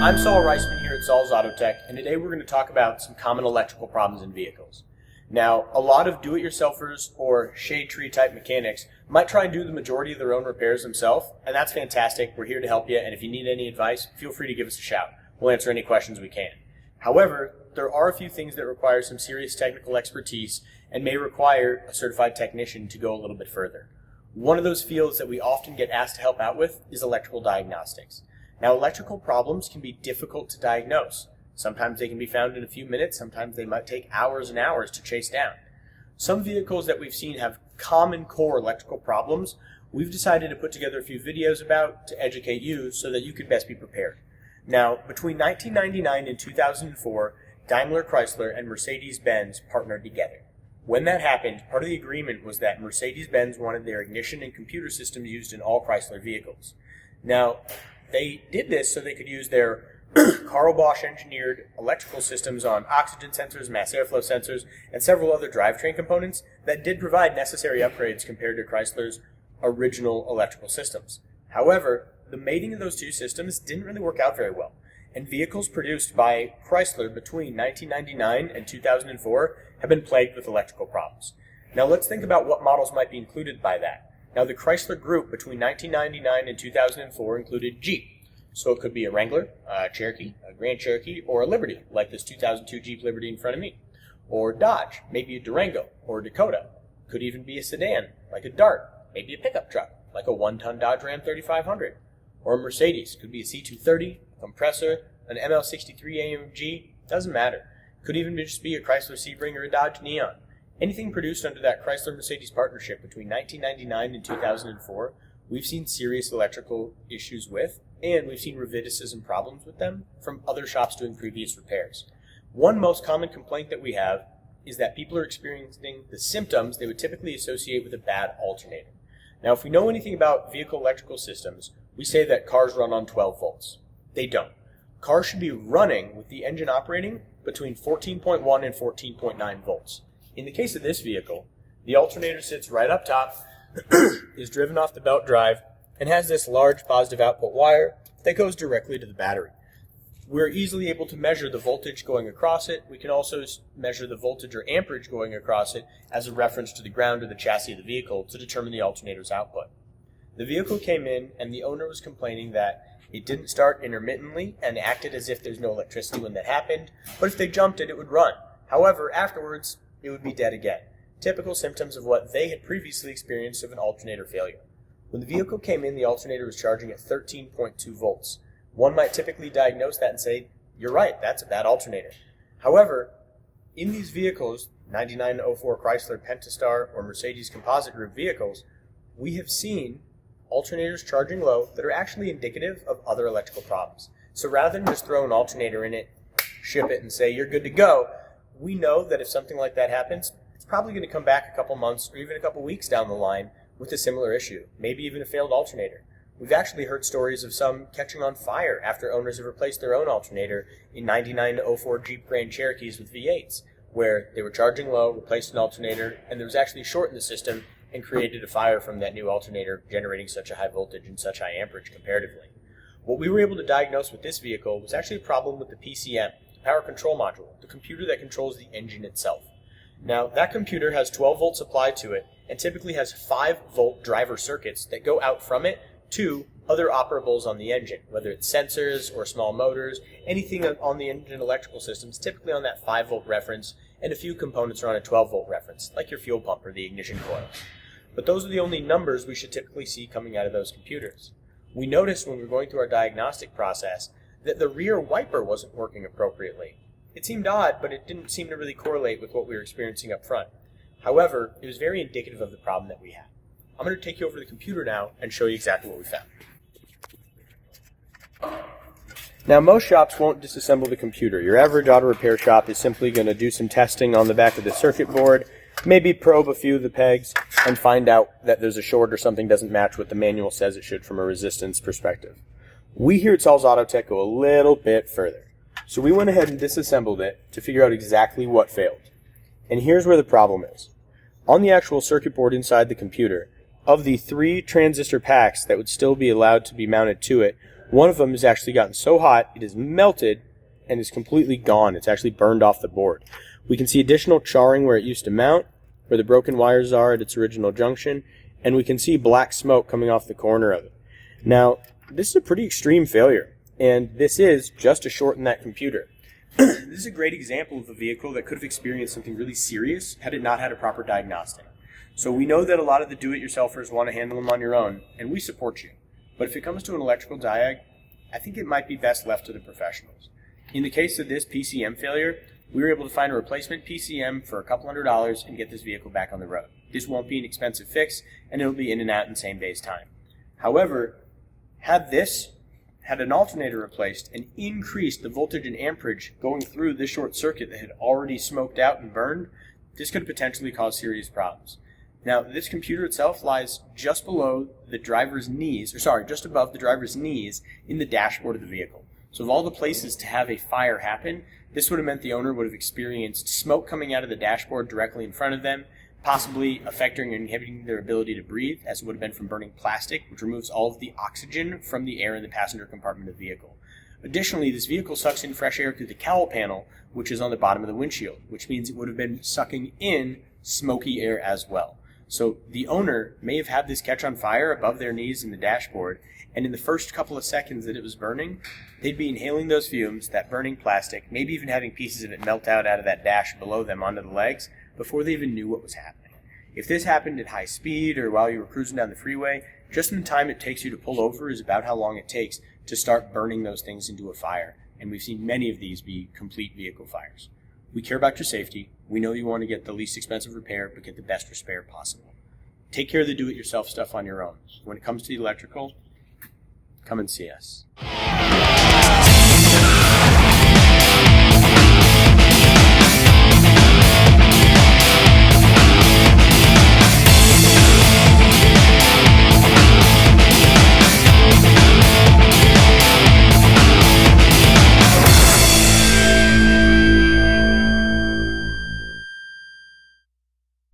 I'm Saul Reisman here at Saul's Auto Tech, and today we're going to talk about some common electrical problems in vehicles. Now, a lot of do-it-yourselfers or shade tree type mechanics might try and do the majority of their own repairs themselves, and that's fantastic. We're here to help you, and if you need any advice, feel free to give us a shout. We'll answer any questions we can. However, there are a few things that require some serious technical expertise and may require a certified technician to go a little bit further. One of those fields that we often get asked to help out with is electrical diagnostics. Now, electrical problems can be difficult to diagnose. Sometimes they can be found in a few minutes, sometimes they might take hours and hours to chase down. Some vehicles that we've seen have common core electrical problems. We've decided to put together a few videos about to educate you so that you can best be prepared. Now, between 1999 and 2004, Daimler Chrysler and Mercedes-Benz partnered together. When that happened, part of the agreement was that Mercedes-Benz wanted their ignition and computer systems used in all Chrysler vehicles. Now, they did this so they could use their Carl Bosch engineered electrical systems on oxygen sensors, mass airflow sensors, and several other drivetrain components that did provide necessary upgrades compared to Chrysler's original electrical systems. However, the mating of those two systems didn't really work out very well, and vehicles produced by Chrysler between 1999 and 2004 have been plagued with electrical problems. Now let's think about what models might be included by that. Now the Chrysler group between 1999 and 2004 included Jeep. So it could be a Wrangler, a Cherokee, a Grand Cherokee, or a Liberty, like this 2002 Jeep Liberty in front of me. Or Dodge, maybe a Durango, or a Dakota. Could even be a sedan, like a Dart, maybe a pickup truck, like a 1-ton Dodge Ram 3500. Or a Mercedes, could be a C230, a compressor, an ML63 AMG, doesn't matter. Could even just be a Chrysler Sebring or a Dodge Neon. Anything produced under that Chrysler-Mercedes partnership between 1999 and 2004, we've seen serious electrical issues with, and we've seen recidivism problems with them from other shops doing previous repairs. One most common complaint that we have is that people are experiencing the symptoms they would typically associate with a bad alternator. Now, if we know anything about vehicle electrical systems, we say that cars run on 12 volts. They don't. Cars should be running with the engine operating between 14.1 and 14.9 volts. In the case of this vehicle, the alternator sits right up top, is driven off the belt drive, and has this large positive output wire that goes directly to the battery. We're easily able to measure the voltage going across it. We can also measure the voltage or amperage going across it as a reference to the ground or the chassis of the vehicle to determine the alternator's output. The vehicle came in and the owner was complaining that it didn't start intermittently and acted as if there's no electricity when that happened, but if they jumped it, it would run. However, afterwards, it would be dead again. Typical symptoms of what they had previously experienced of an alternator failure. When the vehicle came in, the alternator was charging at 13.2 volts. One might typically diagnose that and say, you're right, that's a bad alternator. However, in these vehicles, 9904 Chrysler Pentastar or Mercedes Composite Group vehicles, we have seen alternators charging low that are actually indicative of other electrical problems. So rather than just throw an alternator in it, ship it, and say you're good to go, we know that if something like that happens, it's probably going to come back a couple months or even a couple weeks down the line with a similar issue, maybe even a failed alternator. We've actually heard stories of some catching on fire after owners have replaced their own alternator in 9904 Jeep Grand Cherokees with V8s, where they were charging low, replaced an alternator, and there was actually a short in the system and created a fire from that new alternator generating such a high voltage and such high amperage comparatively. What we were able to diagnose with this vehicle was actually a problem with the PCM, the power control module, the computer that controls the engine itself. Now, that computer has 12 volts applied to it and typically has 5 volt driver circuits that go out from it to other operables on the engine, whether it's sensors or small motors, anything on the engine electrical systems, typically on that 5 volt reference, and a few components are on a 12 volt reference, like your fuel pump or the ignition coils. But those are the only numbers we should typically see coming out of those computers. We noticed when we were going through our diagnostic process that the rear wiper wasn't working appropriately. It seemed odd, but it didn't seem to really correlate with what we were experiencing up front. However, it was very indicative of the problem that we had. I'm going to take you over to the computer now and show you exactly what we found. Now, most shops won't disassemble the computer. Your average auto repair shop is simply going to do some testing on the back of the circuit board, maybe probe a few of the pegs, and find out that there's a short or something doesn't match what the manual says it should from a resistance perspective. We here at Saul's Auto Tech go a little bit further. So we went ahead and disassembled it to figure out exactly what failed. And here's where the problem is. On the actual circuit board inside the computer, of the 3 transistor packs that would still be allowed to be mounted to it, One of them has actually gotten so hot it is melted and is completely gone. It's actually burned off the board. We can see additional charring where it used to mount, where the broken wires are at its original junction, and we can see black smoke coming off the corner of it. Now, this is a pretty extreme failure, and this is just to shorten that computer. This is a great example of a vehicle that could have experienced something really serious had it not had a proper diagnostic. So we know that a lot of the do-it-yourselfers want to handle them on your own, and we support you. But if it comes to an electrical diag, I think it might be best left to the professionals. In the case of this PCM failure, we were able to find a replacement PCM for a couple $100 and get this vehicle back on the road. This won't be an expensive fix, and it'll be in and out in same day's time. However, had an alternator replaced and increased the voltage and amperage going through this short circuit that had already smoked out and burned, this could potentially cause serious problems. Now, this computer itself lies just below the driver's knees, just above the driver's knees in the dashboard of the vehicle. So of all the places to have a fire happen, this would have meant the owner would have experienced smoke coming out of the dashboard directly in front of them, possibly affecting and inhibiting their ability to breathe, as it would have been from burning plastic, which removes all of the oxygen from the air in the passenger compartment of the vehicle. Additionally, this vehicle sucks in fresh air through the cowl panel, which is on the bottom of the windshield, which means it would have been sucking in smoky air as well. So the owner may have had this catch on fire above their knees in the dashboard, and in the first couple of seconds that it was burning, they'd be inhaling those fumes, that burning plastic, maybe even having pieces of it melt out of that dash below them onto the legs, before they even knew what was happening. If this happened at high speed or while you were cruising down the freeway, just in the time it takes you to pull over is about how long it takes to start burning those things into a fire. And we've seen many of these be complete vehicle fires. We care about your safety. We know you want to get the least expensive repair, but get the best repair possible. Take care of the do-it-yourself stuff on your own. When it comes to the electrical, come and see us.